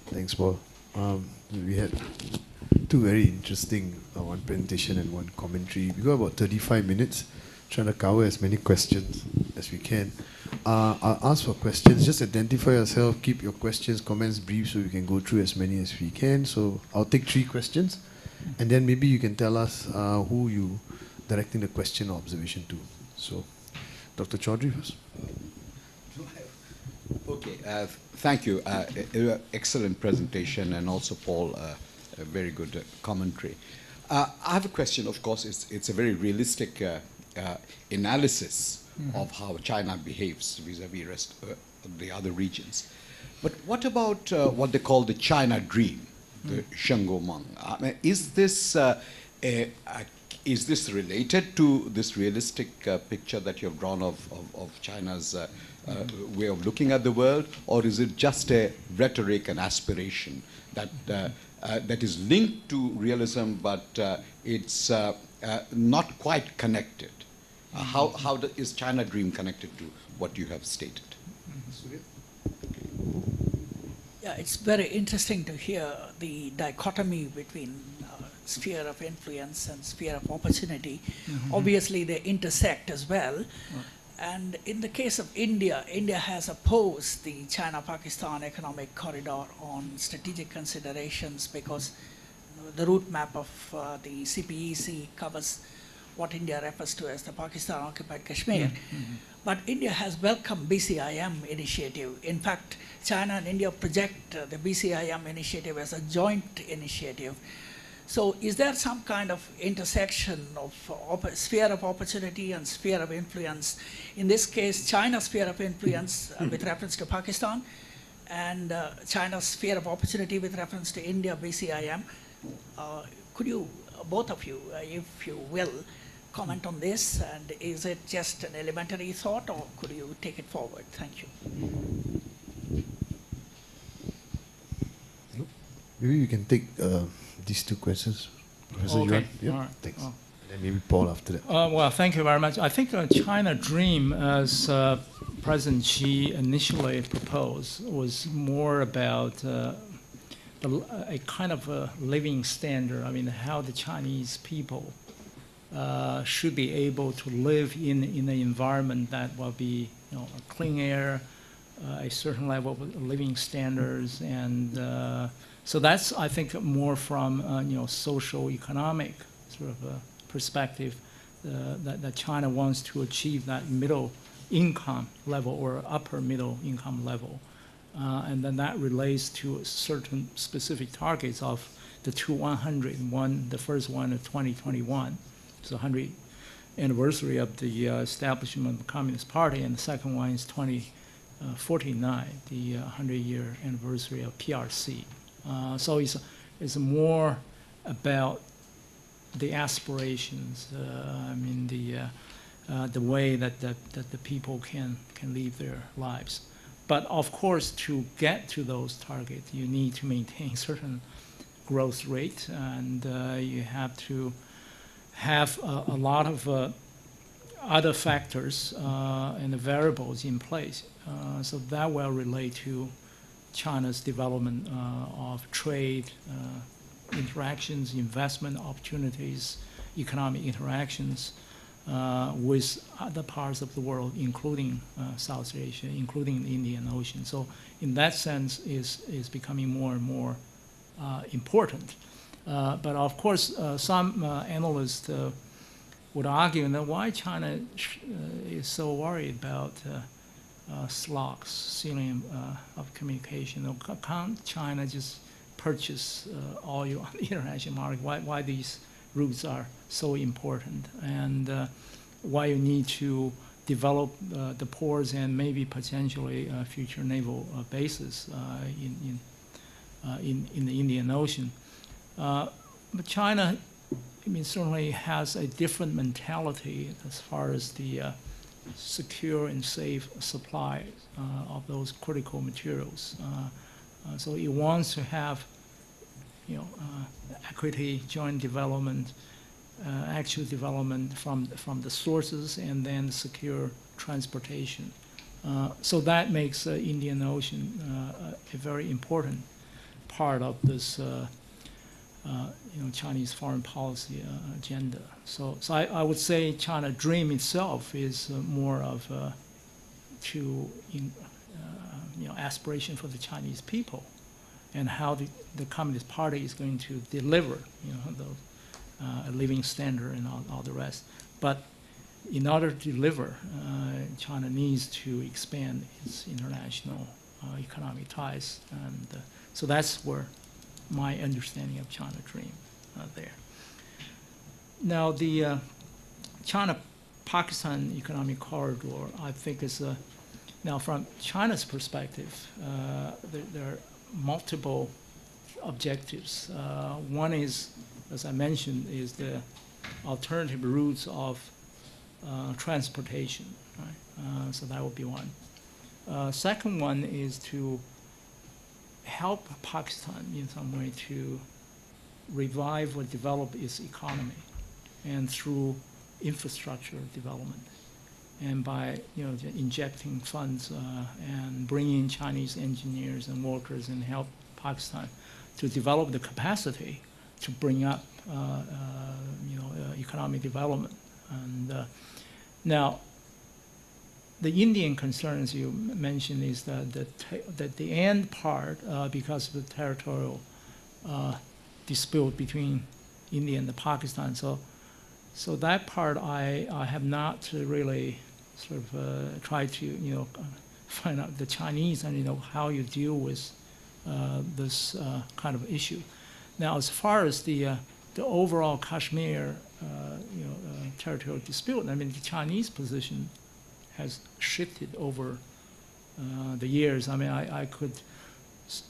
Thanks, Paul. We had two very interesting, one presentation and one commentary. We got about 35 minutes, trying to cover as many questions as we can. I'll ask for questions. Just identify yourself, keep your questions, comments brief so we can go through as many as we can. So I'll take 3 questions, and then maybe you can tell us who you directing the question or observation to. So, Dr. Chaudhry first. Okay, thank you. Excellent presentation, and also Paul, a very good commentary. I have a question. Of course, it's a very realistic analysis of how China behaves vis-a-vis rest the other regions. But what about what they call the China dream, the Shengomeng? I mean, is this related to this realistic picture that you've drawn of China's way of looking at the world, or is it just a rhetoric and aspiration that that is linked to realism, but it's not quite connected? How is China Dream connected to what you have stated? Yeah, it's very interesting to hear the dichotomy between sphere of influence and sphere of opportunity. Obviously, they intersect as well. And in the case of India, India has opposed the China-Pakistan economic corridor on strategic considerations because the route map of the CPEC covers what India refers to as the Pakistan-occupied Kashmir. But India has welcomed BCIM initiative. In fact, China and India project the BCIM initiative as a joint initiative. So is there some kind of intersection of sphere of opportunity and sphere of influence? In this case, China's sphere of influence with reference to Pakistan, and China's sphere of opportunity with reference to India, BCIM. Could you, both of you, if you will, comment on this? And is it just an elementary thought, or could you take it forward? Thank you. Maybe we can take these 2 questions. Professor Okay. Yuan? Yeah, All right. thanks. And then maybe Paul after that. Well, thank you very much. I think China Dream, as President Xi initially proposed, was more about a kind of a living standard. I mean, how the Chinese people should be able to live in an environment that will be, a clean air, a certain level of living standards, and so that's, I think, more from social economic sort of perspective that China wants to achieve that middle income level or upper middle income level, and then that relates to certain specific targets of the 100. One, the first one of 2021, it's the 100th anniversary of the establishment of the Communist Party, and the second one is 2049, the 100-year anniversary of PRC. So it's more about the aspirations. I mean, the way that the people can live their lives. But of course, to get to those targets, you need to maintain certain growth rate, and you have to have a lot of other factors and the variables in place. So that will relate to China's development of trade interactions, investment opportunities, economic interactions with other parts of the world, including South Asia, including the Indian Ocean. So in that sense, is becoming more and more important. But of course, some analysts would argue that why China is so worried about slots, ceiling of communication. Can't China just purchase oil on the international market? Why these routes are so important, and why you need to develop the ports and maybe potentially future naval bases in the Indian Ocean. But China, I mean, certainly has a different mentality as far as the secure and safe supply of those critical materials. So it wants to have, equity, joint development, actual development from the sources, and then secure transportation. So that makes the Indian Ocean a very important part of this Chinese foreign policy agenda. So I would say China Dream itself is more of a aspiration for the Chinese people, and how the Communist Party is going to deliver a living standard and all the rest. But in order to deliver, China needs to expand its international economic ties, and so that's where my understanding of China Dream there. Now the China-Pakistan economic corridor, I think is now from China's perspective, there are multiple objectives. One is, as I mentioned, is the alternative routes of transportation, right? So that would be one. Second one is to help Pakistan in some way to revive or develop its economy, and through infrastructure development, and by injecting funds and bringing Chinese engineers and workers and help Pakistan to develop the capacity to bring up economic development. And now, the Indian concerns you mentioned is that the end part, because of the territorial dispute between India and Pakistan. So that part I have not really sort of tried to find out the Chinese and how you deal with this kind of issue. Now, as far as the overall Kashmir territorial dispute, I mean the Chinese position has shifted over the years. I mean, I could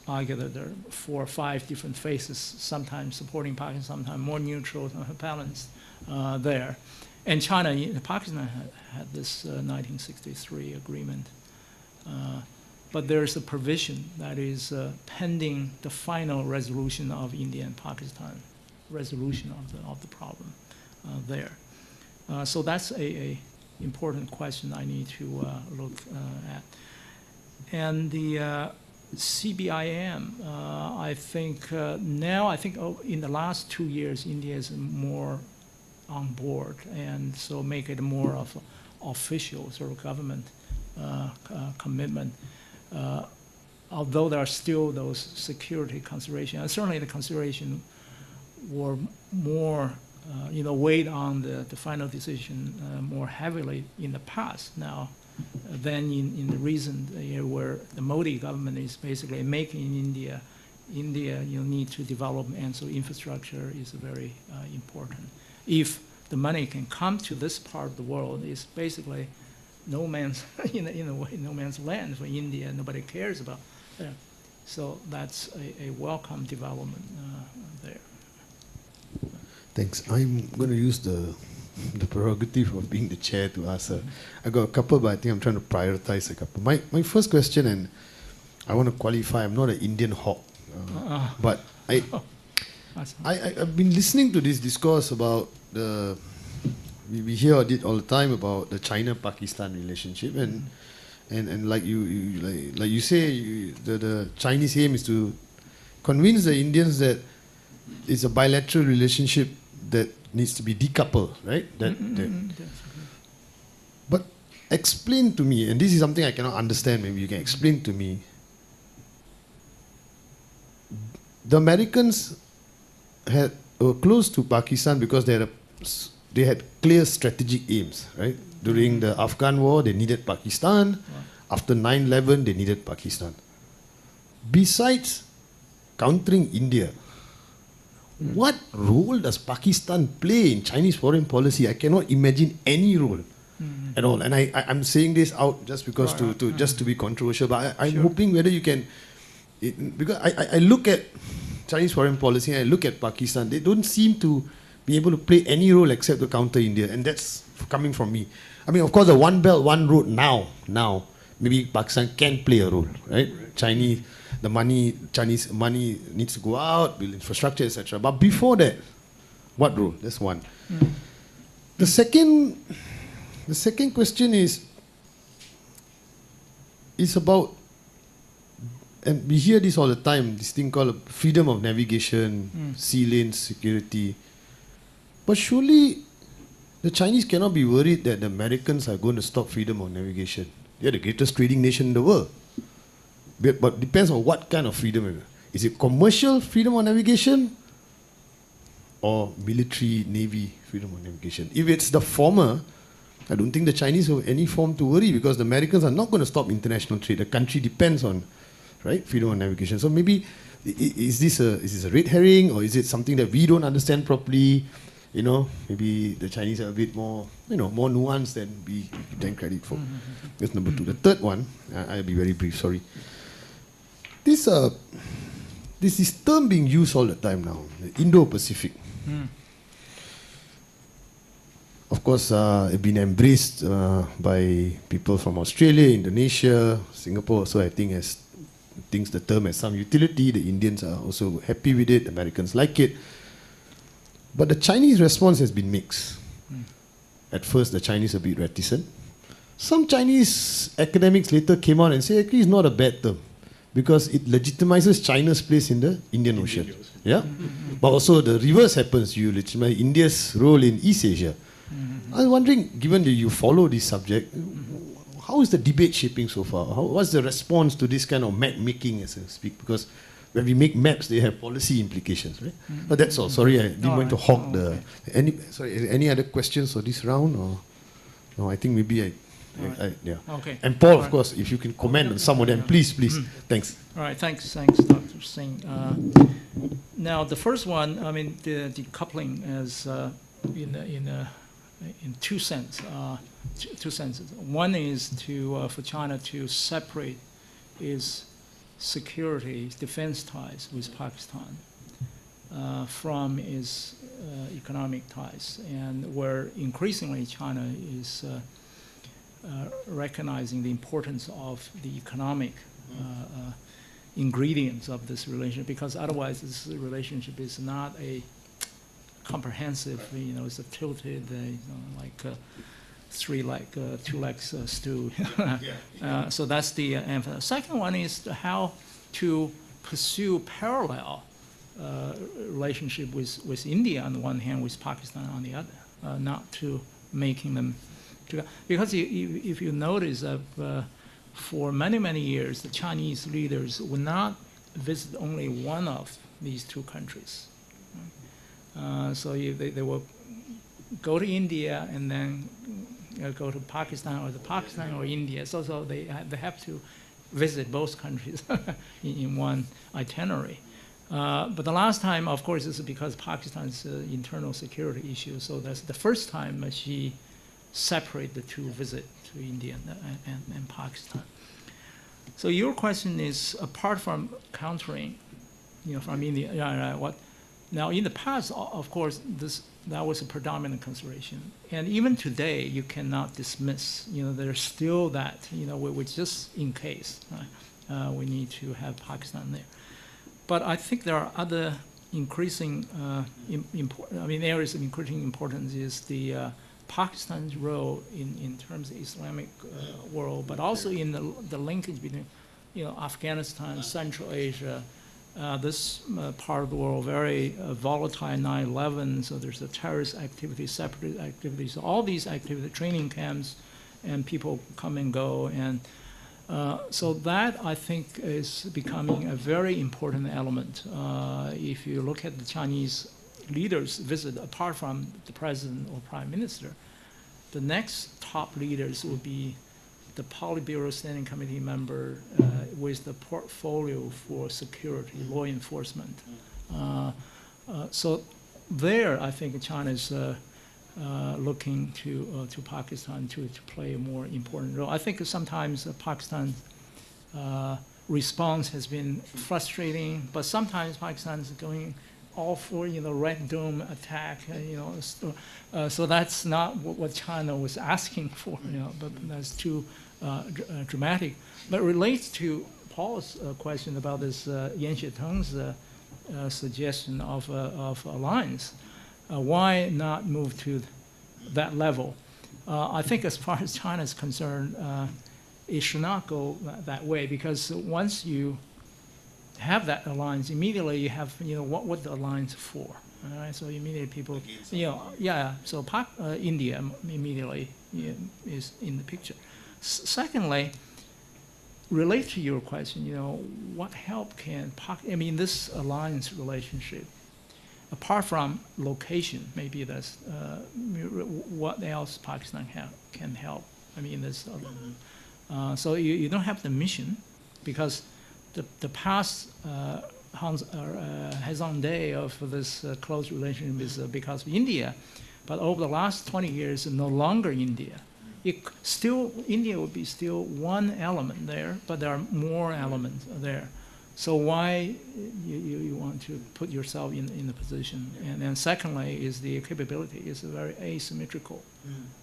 argue that there are 4 or 5 different faces, sometimes supporting Pakistan, sometimes more neutral, balanced there. And Pakistan had this 1963 agreement. But there's a provision that is pending the final resolution of India and Pakistan, resolution of the problem there. So that's a important question I need to look at. And the CBIM, I think now, in the last 2 years, India is more on board, and so make it more of an official sort of government commitment. Although there are still those security considerations, and certainly the consideration were more weighed on the final decision more heavily in the past now than in the recent year, where the Modi government is basically making India need to develop, and so infrastructure is very important. If the money can come to this part of the world, it's basically no man's in a way, no man's land for India. Nobody cares about that. So that's a welcome development there. Thanks. I'm going to use the prerogative of being the chair to ask. I got a couple, but I think I'm trying to prioritize a couple. My first question, and I want to qualify, I'm not an Indian hawk, but I've been listening to this discourse about we hear it all the time about the China-Pakistan relationship, and like you say, the Chinese aim is to convince the Indians that it's a bilateral relationship that needs to be decoupled, right? But explain to me, and this is something I cannot understand, maybe you can explain to me. The Americans were close to Pakistan because they had clear strategic aims, right? During the Afghan war, they needed Pakistan. After 9/11, they needed Pakistan. Besides countering India, what role does Pakistan play in Chinese foreign policy? I cannot imagine any role at all. And I'm saying this out just because just to be controversial, but I'm hoping whether you can, because I look at Chinese foreign policy and I look at Pakistan, they don't seem to be able to play any role except to counter India, and that's coming from me. I mean, of course, the One Belt, One Road now, maybe Pakistan can play a role, right? Chinese money needs to go out, build infrastructure, etc. But before that, what role? That's one. The second question is about and we hear this all the time, this thing called freedom of navigation, sea lanes, security. But surely the Chinese cannot be worried that the Americans are going to stop freedom of navigation. They are the greatest trading nation in the world. But it depends on what kind of freedom. Is it commercial freedom of navigation or military, navy freedom of navigation? If it's the former, I don't think the Chinese have any form to worry, because the Americans are not going to stop international trade. The country depends on, right, freedom of navigation. So maybe, is this a red herring, or is it something that we don't understand properly? You know, maybe the Chinese are a bit more, more nuanced than we give them credit for. That's number two. The third one, I'll be very brief, sorry. This term being used all the time now, the Indo-Pacific. Of course, it's been embraced by people from Australia, Indonesia, Singapore also, I think, thinks the term has some utility. The Indians are also happy with it. Americans like it. But the Chinese response has been mixed. At first, the Chinese are a bit reticent. Some Chinese academics later came out and said, actually, it's not a bad term, because it legitimizes China's place in the Indian Ocean. Yeah? But also the reverse happens. You legitimize India's role in East Asia. I was wondering, given that you follow this subject, how is the debate shaping so far? What's the response to this kind of map making, as I speak? Because when we make maps, they have policy implications, right? But that's all. Sorry, I didn't want to hog the... Any other questions for this round? Or no, I think maybe yeah. Okay. And Paul, of course, if you can comment on some of them, please. Thanks. All right, thanks, Dr. Singh. Now, the first one, I mean, the decoupling is in two senses. One is for China to separate its security, defense ties with Pakistan from its economic ties, and where increasingly China is recognizing the importance of the economic ingredients of this relationship, because otherwise this relationship is not a comprehensive, it's a tilted, two legs stew. So that's the emphasis. Second one is how to pursue parallel relationship with India on the one hand, with Pakistan on the other, not to making them together. Because if you notice that for many, many years, the Chinese leaders would not visit only one of these two countries. So they will go to India and then go to Pakistan, or Pakistan or India. So they have to visit both countries in one itinerary. But the last time, of course, this is because Pakistan's internal security issue. So that's the first time she separated the two visit to India and Pakistan. So your question is, apart from countering, from India, what? Now, in the past, of course, that was a predominant consideration. And even today, you cannot dismiss, there's still that, which just in case, we need to have Pakistan there. But I think there are other increasing, areas of increasing importance is the Pakistan's role in terms of Islamic world, but also in the linkage between, Afghanistan, Central Asia, this part of the world, very volatile, 9/11, so there's the terrorist activities, separatist activities, so all these activities, training camps, and people come and go. And so that, I think, is becoming a very important element. If you look at the Chinese leaders visit, apart from the president or prime minister, the next top leaders will be the Politburo Standing Committee member with the portfolio for security, law enforcement. So there, I think China is looking to Pakistan to play a more important role. I think sometimes Pakistan's response has been frustrating, but sometimes Pakistan is going all for Red Dome attack, so that's not what China was asking for, but that's too dramatic. But relates to Paul's question about this Yan Xiteng's suggestion of alliance. Why not move to that level? I think as far as China is concerned, it should not go that way, because once you have that alliance, immediately you have, what the alliance for? All right, so immediately people, so India immediately is in the picture. Secondly, relate to your question, what help can this alliance relationship, apart from location, maybe that's what else Pakistan can help. This. So you don't have the mission, because the past Hazan day of this close relationship is because of India, but over the last 20 years, no longer India. India would be still one element there, but there are more elements there. So why you want to put yourself in the position? And then secondly is the capability is very asymmetrical.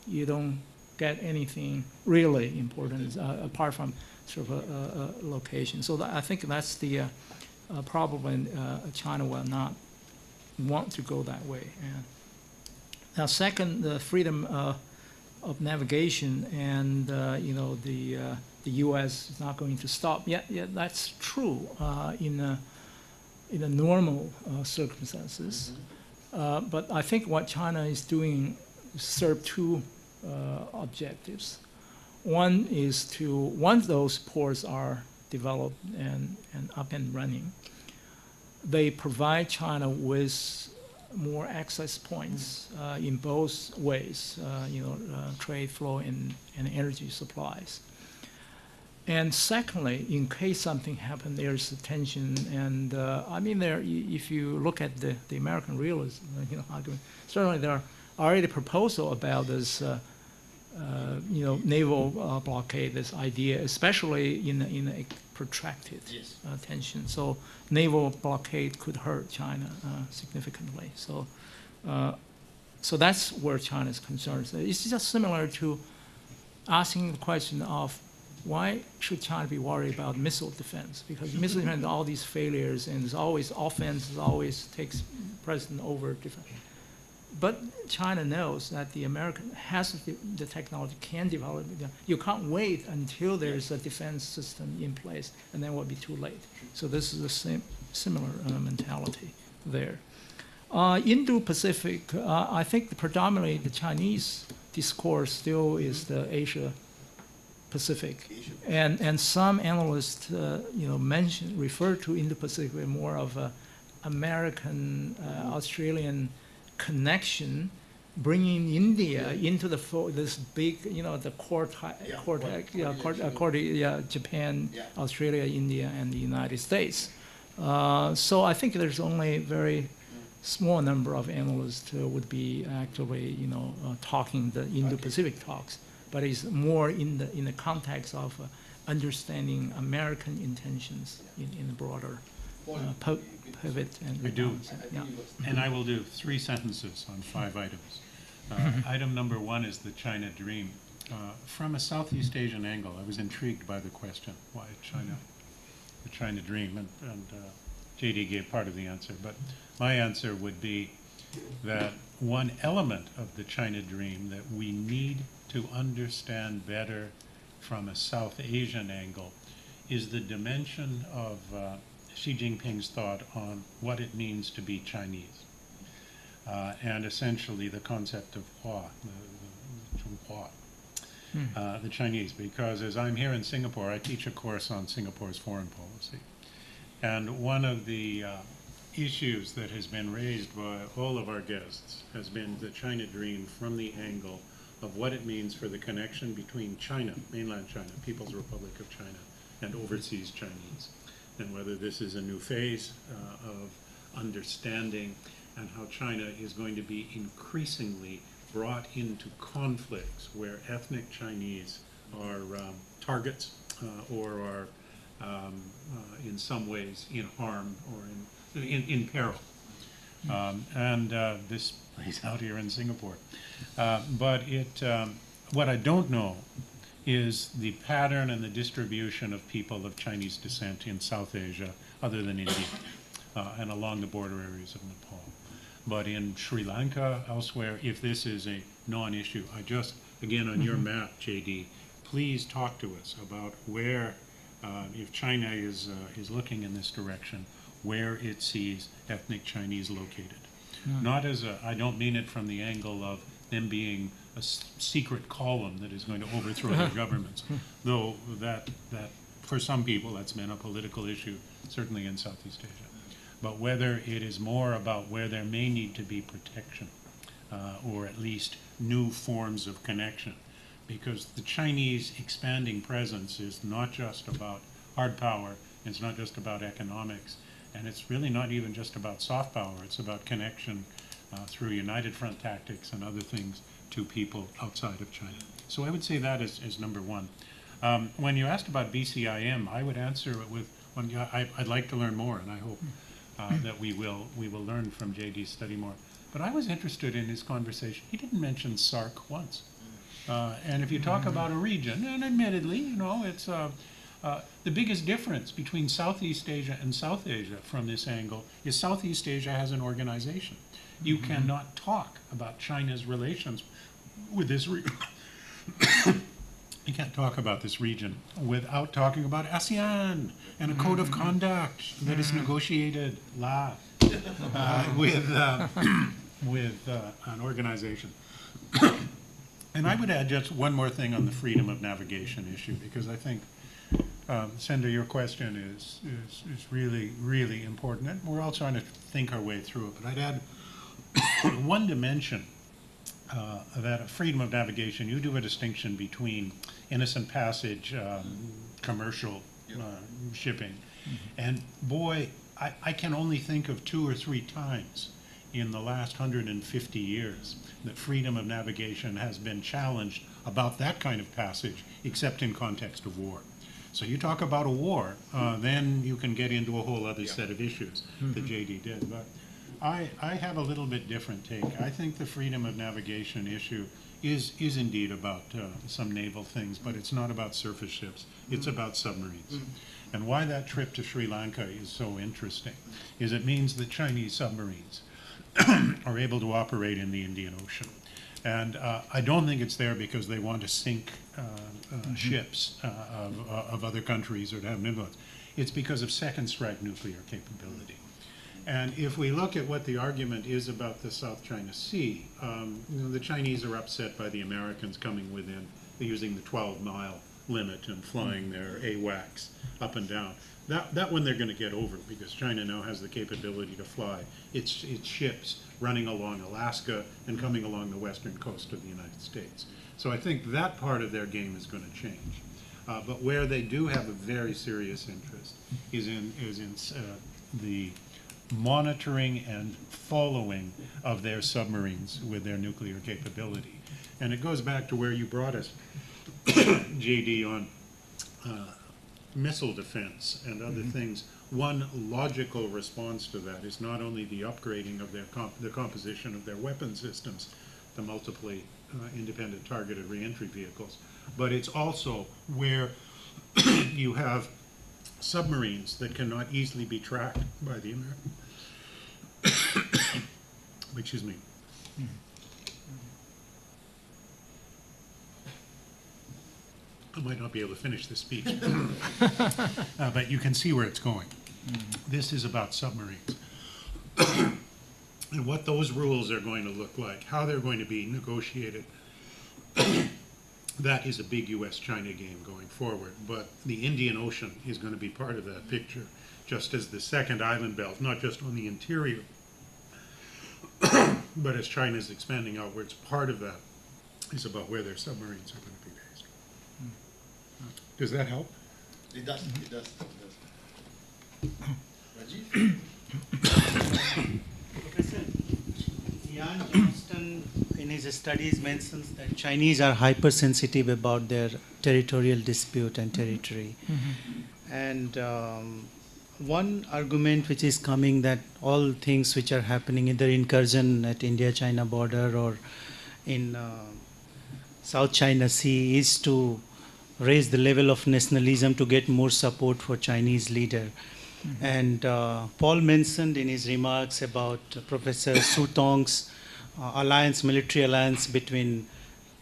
You don't get anything really important apart from sort of a location. So I think that's the probably China will not want to go that way. Now, second, the freedom of navigation, and the U.S. is not going to stop. Yeah, that's true in the normal circumstances. But I think what China is doing serve two objectives. One is once those ports are developed and up and running, they provide China with more access points in both ways, trade flow and energy supplies. And secondly, in case something happened, there's tension, and if you look at the American realism, argument, certainly there are already proposal about this, naval blockade, this idea, especially in a protracted tension. So naval blockade could hurt China significantly. So that's where China is concerned. So it's just similar to asking the question of why should China be worried about missile defense? Because missile defense, all these failures, and there's always offense, always takes precedent over defense. But China knows that the American has the technology, can develop it. You can't wait until there's a defense system in place, and then it will be too late. So this is the same similar mentality there. Indo-Pacific, I think predominantly the Chinese discourse still is the Asia-Pacific, and some analysts, refer to Indo-Pacific more of a American, Australian connection, bringing India into this big, the Japan, Australia, India, and the United States. So I think there's only a very small number of analysts would be actually, talking the Indo-Pacific talks, but it's more in the context of understanding American intentions in a broader pivot and I do. Yeah. And I will do 3 sentences on 5 items. Item number 1 is the China dream. From a Southeast Asian angle, I was intrigued by the question, why China, the China dream, and JD gave part of the answer, but my answer would be that one element of the China dream that we need to understand better from a South Asian angle is the dimension of Xi Jinping's thought on what it means to be Chinese, and essentially the concept of Hua, the Chinese. Because as I'm here in Singapore, I teach a course on Singapore's foreign policy, and one of the issues that has been raised by all of our guests has been the China dream from the angle of what it means for the connection between China, mainland China, People's Republic of China, and overseas Chinese, and whether this is a new phase of understanding, and how China is going to be increasingly brought into conflicts where ethnic Chinese are targets or are in some ways in harm or in peril. And this plays out here in Singapore. But what I don't know is the pattern and the distribution of people of Chinese descent in South Asia, other than India, and along the border areas of Nepal. But in Sri Lanka, elsewhere, if this is a non-issue, I just, again, on your map, JD, please talk to us about where if China is looking in this direction, where it sees ethnic Chinese located. Not as a, I don't mean it from the angle of them being a secret column that is going to overthrow their governments, though that for some people that's been a political issue, certainly in Southeast Asia. But whether it is more about where there may need to be protection, or at least new forms of connection, because the Chinese expanding presence is not just about hard power, it's not just about economics, and it's really not even just about soft power, it's about connection through United Front tactics and other things to people outside of China. So I would say that is number one. When you asked about BCIM, I would answer it with, I'd like to learn more, and I hope that we will learn from JD's study more. But I was interested in his conversation. He didn't mention SARC once. And if you talk about a region, and admittedly, you know, it's the biggest difference between Southeast Asia and South Asia from this angle is Southeast Asia has an organization. You cannot talk about China's relations with this region. You can't talk about this region without talking about ASEAN and a code of conduct that is negotiated with an organization. And I would add just one more thing on the freedom of navigation issue, because I think, Sender, your question is really, really important. And we're all trying to think our way through it. But I'd add one dimension that freedom of navigation, you do a distinction between innocent passage, commercial shipping. And boy, I can only think of 2 or 3 times in the last 150 years that freedom of navigation has been challenged about that kind of passage, except in context of war. So you talk about a war, then you can get into a whole other set of issues that JD did. But I have a little bit different take. I think the freedom of navigation issue is indeed about some naval things, but it's not about surface ships. It's about submarines. And why that trip to Sri Lanka is so interesting is it means that Chinese submarines are able to operate in the Indian Ocean. And I don't think it's there because they want to sink ships of other countries or to have an influence. It's because of second strike nuclear capability. And if we look at what the argument is about the South China Sea, you know, the Chinese are upset by the Americans coming within, using the 12-mile limit and flying their AWACS up and down. That one they're going to get over, because China now has the capability to fly its ships running along Alaska and coming along the western coast of the United States. So I think that part of their game is going to change. But where they do have a very serious interest is in the monitoring and following of their submarines with their nuclear capability. And it goes back to where you brought us, JD, on missile defense and other things. One logical response to that is not only the upgrading of their the composition of their weapon systems, the multiply independent targeted reentry vehicles, but it's also where you have submarines that cannot easily be tracked by the American. Excuse me. I might not be able to finish this speech, but you can see where it's going. This is about submarines. And what those rules are going to look like, how they're going to be negotiated. That is a big US-China game going forward, but the Indian Ocean is going to be part of that picture, just as the second island belt, not just on the interior, but as China is expanding outwards, part of that is about where their submarines are going to be based. Does that help? It does, it does, it does. Rajiv? Professor Ian Johnston in his studies mentions that Chinese are hypersensitive about their territorial dispute and territory. And one argument which is coming that all things which are happening, either incursion at India-China border or in South China Sea, is to raise the level of nationalism to get more support for Chinese leader. And Paul mentioned in his remarks about Professor Su Tong's alliance, military alliance between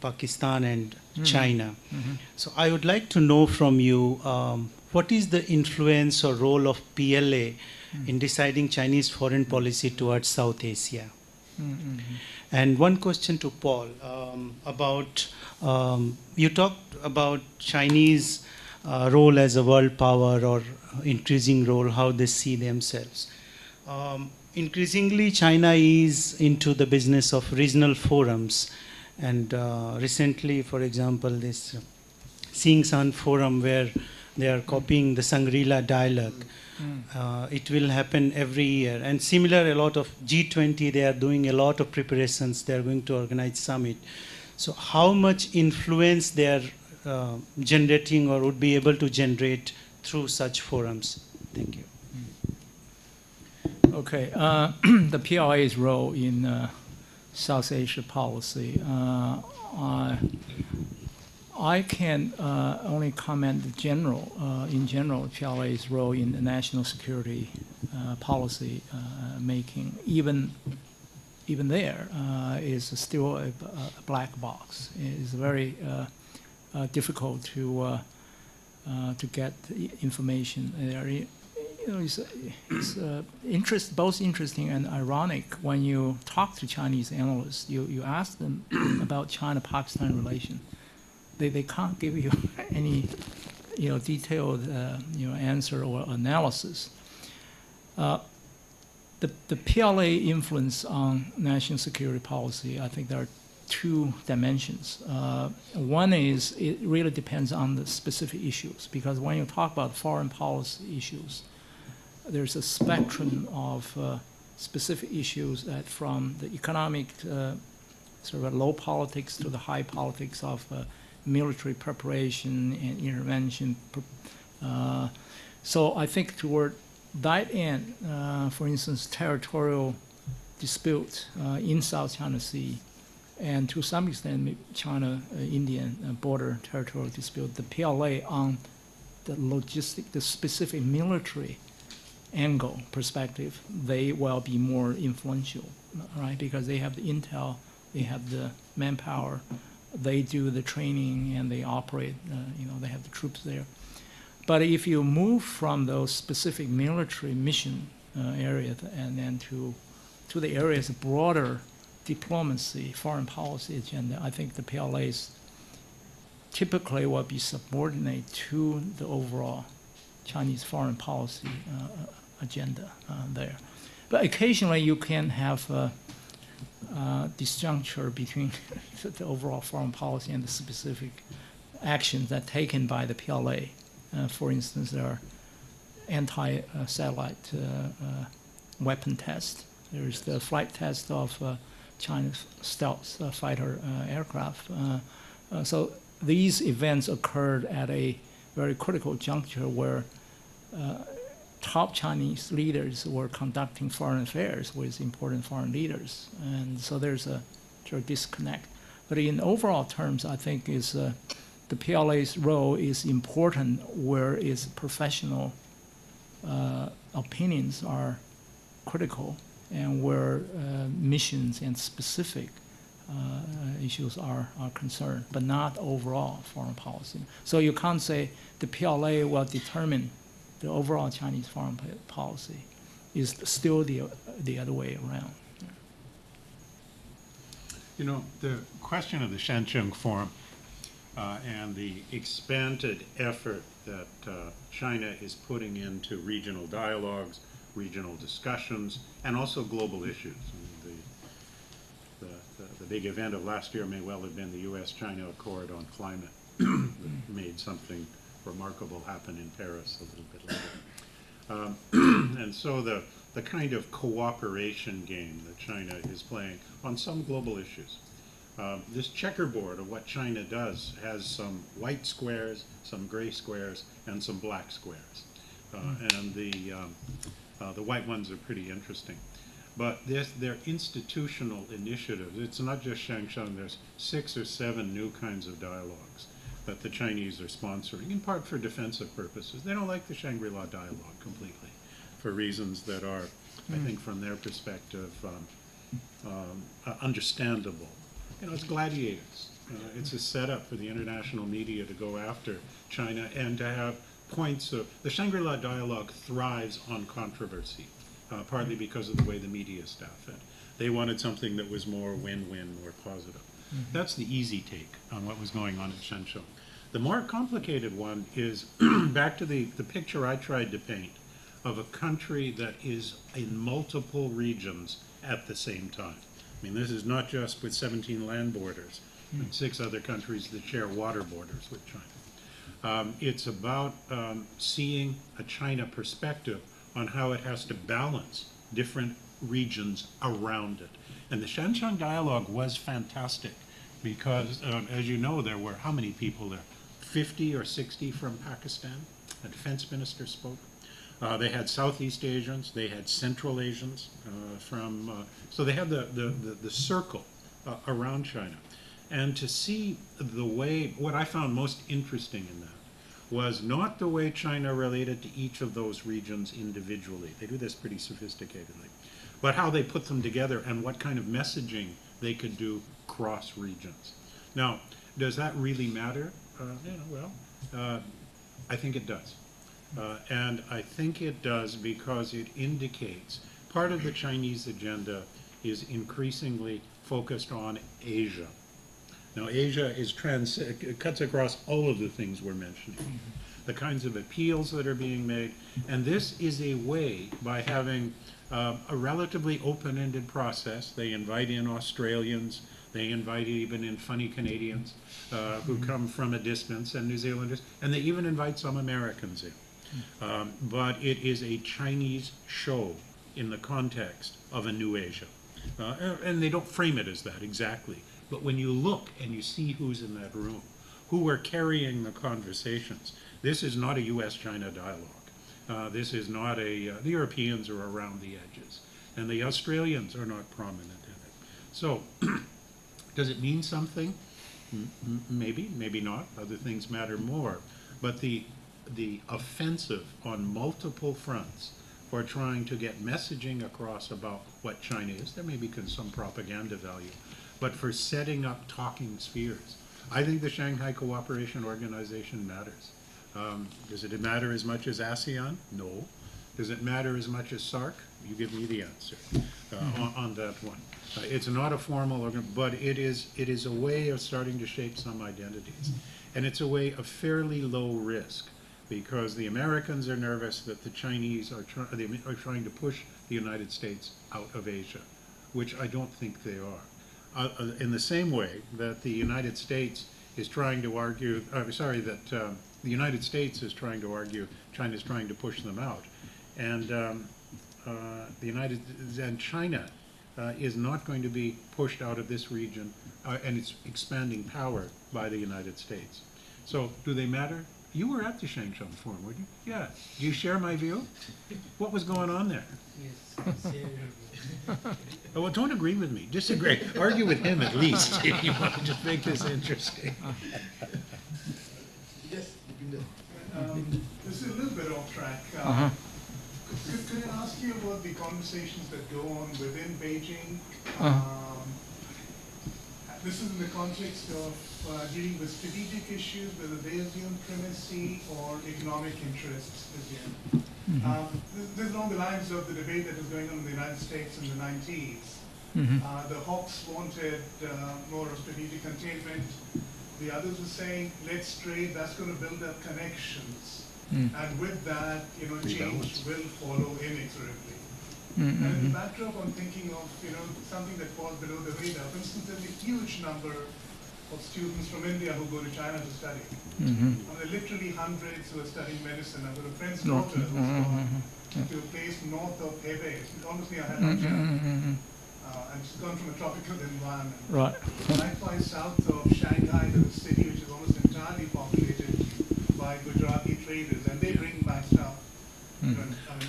Pakistan and China. So I would like to know from you, what is the influence or role of PLA in deciding Chinese foreign policy towards South Asia? And one question to Paul about, you talked about Chinese role as a world power or increasing role, how they see themselves. Increasingly, China is into the business of regional forums. And recently, for example, this Sing-San forum where they are copying the Shangri-La dialogue. It will happen every year. And similar, a lot of G20, they are doing a lot of preparations. They are going to organize summit. So how much influence they are generating or would be able to generate through such forums? Thank you. Okay, the PLA's role in South Asia policy. I can only comment in general, PLA's role in the national security policy making. Even there is still a black box. It is very difficult to get the information there. It's both interesting and ironic when you talk to Chinese analysts. You ask them about China-Pakistan relation. They can't give you any detailed answer or analysis. The PLA influence on national security policy, I think there are two dimensions. One is it really depends on the specific issues, because when you talk about foreign policy issues, there's a spectrum of specific issues that from the economic sort of low politics to the high politics of military preparation and intervention. So I think toward that end, for instance, territorial dispute in South China Sea, and to some extent China-Indian border territorial dispute, the PLA on the specific military angle perspective, they will be more influential, right? Because they have the intel, they have the manpower, they do the training, and they operate. They have the troops there. But if you move from those specific military mission areas and then to the areas of broader diplomacy, foreign policy agenda, I think the PLAs typically will be subordinate to the overall Chinese foreign policy agenda there. But occasionally you can have disjuncture between the overall foreign policy and the specific actions that are taken by the PLA. For instance, there are anti-satellite weapon tests. There is the flight test of China's stealth fighter aircraft. So these events occurred at a very critical juncture where top Chinese leaders were conducting foreign affairs with important foreign leaders. And so there's a sort of disconnect. But in overall terms, I think the PLA's role is important where its professional opinions are critical and where missions and specific issues are concerned, but not overall foreign policy. So you can't say the PLA will determine the overall Chinese foreign policy. Is still the other way around. The question of the Shancheng Forum and the expanded effort that China is putting into regional dialogues, regional discussions, and also global issues. The big event of last year may well have been the U.S.-China Accord on climate that made something remarkable happen in Paris a little bit later. And so the kind of cooperation game that China is playing on some global issues. This checkerboard of what China does has some white squares, some gray squares, and some black squares. And the white ones are pretty interesting. But they're institutional initiatives. It's not just Shangsheng. There's 6 or 7 new kinds of dialogues that the Chinese are sponsoring, in part for defensive purposes. They don't like the Shangri-La dialogue completely, for reasons that are, I think, from their perspective, understandable. It's gladiators. It's a setup for the international media to go after China and to have points of, the Shangri-La dialogue thrives on controversy, partly because of the way the media staff it. They wanted something that was more win-win, more positive. That's the easy take on what was going on at Shenzhen. The more complicated one is back to the picture I tried to paint of a country that is in multiple regions at the same time. I mean, this is not just with 17 land borders, and 6 other countries that share water borders with China. It's about seeing a China perspective on how it has to balance different regions around it. And the Shenzhen dialogue was fantastic because, as you know, there were how many people there? 50 or 60 from Pakistan. The defense minister spoke. They had Southeast Asians, they had Central Asians so they had the circle around China. And to see the way, what I found most interesting in that was not the way China related to each of those regions individually. They do this pretty sophisticatedly. But how they put them together and what kind of messaging they could do cross regions. Now, does that really matter? I think it does. And I think it does because it indicates part of the Chinese agenda is increasingly focused on Asia. Now, Asia is it cuts across all of the things we're mentioning, the kinds of appeals that are being made, and this is a way, by having a relatively open-ended process. They invite in Australians, they invite even in funny Canadians who come from a distance, and New Zealanders, and they even invite some Americans in. But it is a Chinese show in the context of a new Asia. And they don't frame it as that exactly. But when you look and you see who's in that room, who are carrying the conversations, this is not a U.S.-China dialogue. This is not the Europeans are around the edges, and the Australians are not prominent in it. So, does it mean something? Maybe, maybe not. Other things matter more. But the offensive on multiple fronts for trying to get messaging across about what China is, there may be some propaganda value, but for setting up talking spheres. I think the Shanghai Cooperation Organization matters. Does it matter as much as ASEAN? No. Does it matter as much as SARC? You give me the answer on that one. It's not a formal organ, but it is a way of starting to shape some identities. And it's a way of fairly low risk, because the Americans are nervous that the Chinese are trying to push the United States out of Asia, which I don't think they are. In the same way that the United States is trying to argue, the United States is trying to argue China's trying to push them out. And China is not going to be pushed out of this region and its expanding power by the United States. So do they matter? You were at the Shenzhen Forum, weren't you? Yeah. Do you share my view? What was going on there? Yes, I share your view. Oh, well, don't agree with me. Disagree. Argue with him at least if you want to just make this interesting. Yes, this is a little bit off track. Could I ask you about the conversations that go on within Beijing? This is in the context of dealing with strategic issues, whether they assume primacy or economic interests assume. This is along the lines of the debate that was going on in the United States in the 90s. The Hawks wanted more of strategic containment. The others were saying, let's trade, that's going to build up connections. And with that, change will follow inexorably. And in the backdrop, I'm thinking of, something that falls below the radar. For instance, there's a huge number of students from India who go to China to study. And there are literally hundreds who are studying medicine. I've got a friend's daughter who's gone to a place north of Hebei, almost near Heilongjiang. And she's gone from a tropical environment. Right. Likewise, south of Shanghai, there's a city which is almost entirely populated by Gujarati traders, and they bring back stuff.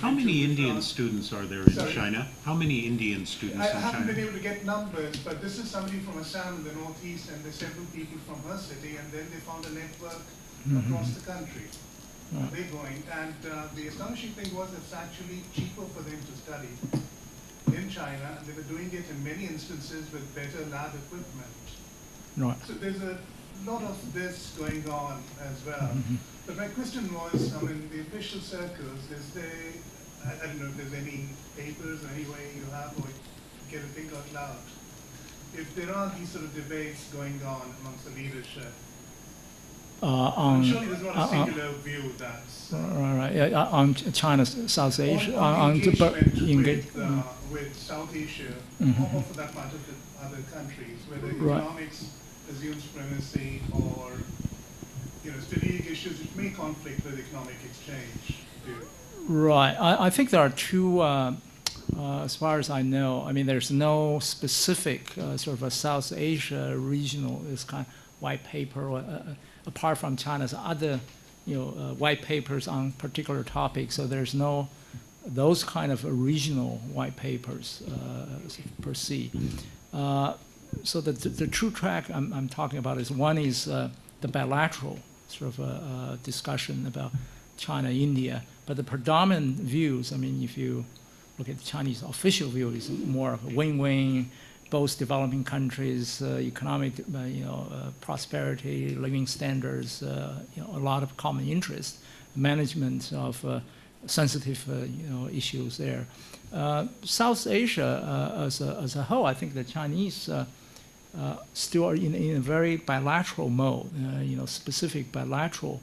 How many Indian students are there in China? How many Indian students in China? I haven't been able to get numbers, but this is somebody from Assam in the northeast, and there's several people from her city, and then they found a network across the country. They're going, and the astonishing thing was it's actually cheaper for them to study in China, and they were doing it in many instances with better lab equipment. Right. So there's a lot of this going on as well. But my question was, I mean, the official circles, is there, I don't know if there's any papers or any way you have, or get a think out loud, if there are these sort of debates going on amongst the leadership, surely there's not a singular view that's on China, South Asia, on engagement with South Asia, or for that matter with other countries, whether economics assumes primacy or strategic issues which may conflict with economic exchange. Right. I think there are two, as far as I know. I mean, there's no specific sort of a South Asia regional this kind of white paper, apart from China's other, white papers on particular topics. So there's no those kind of regional white papers per se. So the true track I'm talking about is one is the bilateral sort of discussion about China, India, but the predominant views, I mean, if you look at the Chinese official view, is more of a win-win, both developing countries, economic, prosperity, living standards, a lot of common interest, management of sensitive, issues there. South Asia as a whole, I think the Chinese still are in a very bilateral mode, specific bilateral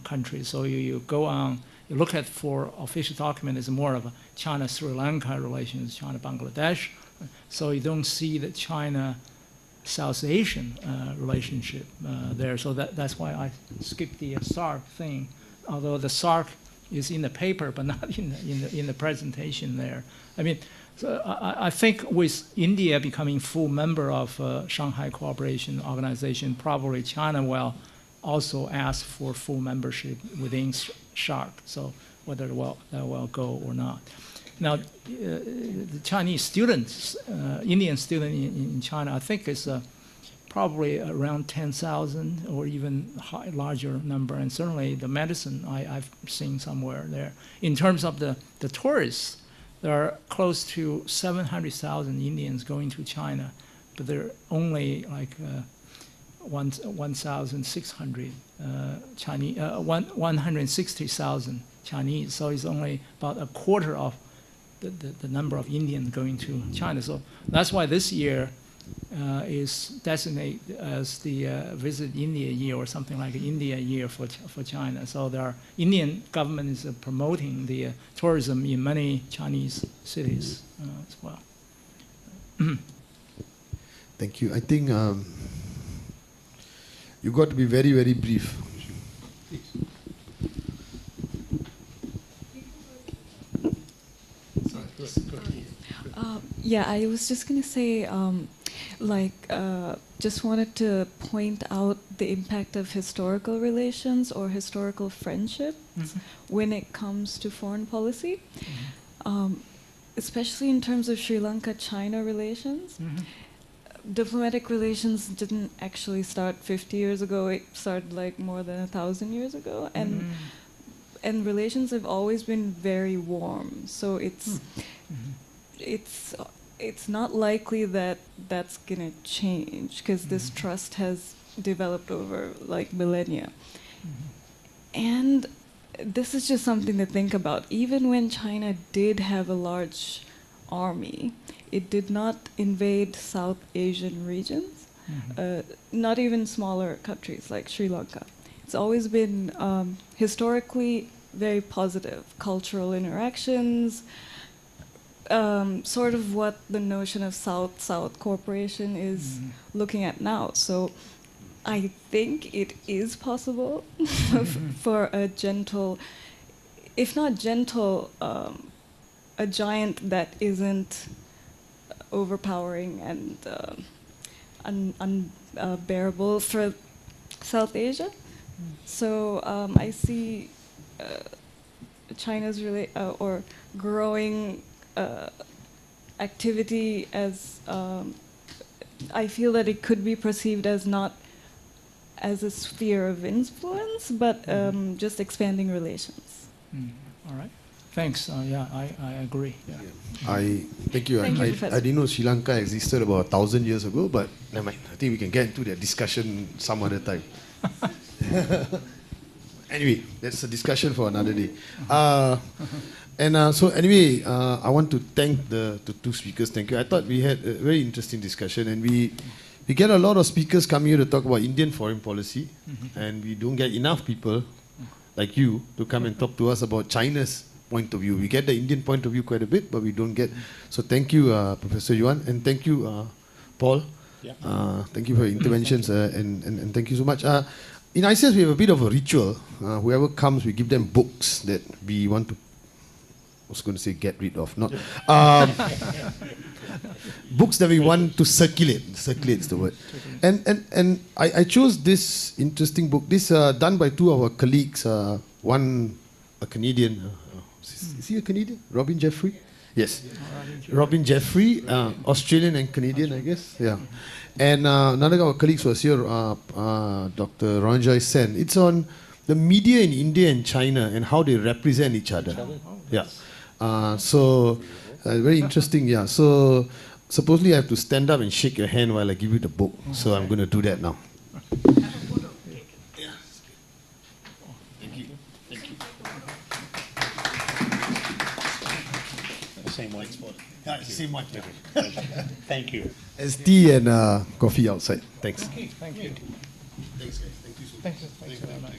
countries. So you go on, you look at for official document is more of a China-Sri Lanka relations, China-Bangladesh. So you don't see the China-South Asian relationship there. So that's why I skipped the SARC thing, although the SARC is in the paper but not in the presentation there. I mean, so I think with India becoming full member of Shanghai Cooperation Organization, probably China will also ask for full membership within SARC. So whether that will go or not. Now, the Chinese students, Indian student in China, I think is probably around 10,000 or even larger number, and certainly the medicine I've seen somewhere there. In terms of the tourists, there are close to 700,000 Indians going to China, but there are only like 1,600 Chinese, 160,000 Chinese. So it's only about a quarter of the number of Indians going to China. So that's why this year is designated as the Visit India year or something like India year for China. So the Indian government is promoting the tourism in many Chinese cities as well. Thank you. I think you got to be very, very brief. Yeah, I was just going to say, just wanted to point out the impact of historical relations or historical friendships when it comes to foreign policy, especially in terms of Sri Lanka-China relations. Diplomatic relations didn't actually start 50 years ago. It started like more than 1,000 years ago, and relations have always been very warm. So it's not likely that that's gonna change because this trust has developed over like millennia. And this is just something to think about. Even when China did have a large army, it did not invade South Asian regions, not even smaller countries like Sri Lanka. It's always been historically very positive cultural interactions, sort of what the notion of South-South cooperation is looking at now. So I think it is possible for a gentle, if not gentle, a giant that isn't overpowering and unbearable for South Asia. So I see China's or growing activity as I feel that it could be perceived as not as a sphere of influence, but just expanding relations. All right. Thanks. Yeah, I agree. Yeah. I thank you. Thank you, I Professor. didn't know Sri Lanka existed about 1,000 years ago, but never mind. I think we can get into that discussion some other time. Anyway, that's a discussion for another day. So anyway, I want to thank the two speakers. Thank you. I thought we had a very interesting discussion, and we get a lot of speakers coming here to talk about Indian foreign policy, and we don't get enough people like you to come and talk to us about China's point of view. We get the Indian point of view quite a bit, but we don't get. So thank you, Professor Yuan, and thank you, Paul. Yeah. Thank you for your interventions, and thank you so much. In ICS, we have a bit of a ritual. Whoever comes, we give them books that we want to. I was going to say get rid of, not books that we want to circulate. Circulate is the word. And I chose this interesting book. This done by two of our colleagues. One a Canadian. Is he a Canadian? Robin Jeffrey. Yes, Robin Jeffrey, Australian and Canadian, I guess. Yeah, and another of our colleagues was here, Dr. Ranjay Sen. It's on the media in India and China and how they represent each other. Yeah. Very interesting. Yeah. So supposedly I have to stand up and shake your hand while I give you the book. So I'm going to do that now. Same one. Yeah, same one. Thank you. There's tea and coffee outside. Thanks. Okay, thank you. Thanks, guys. Thank you so much. Thank you very much.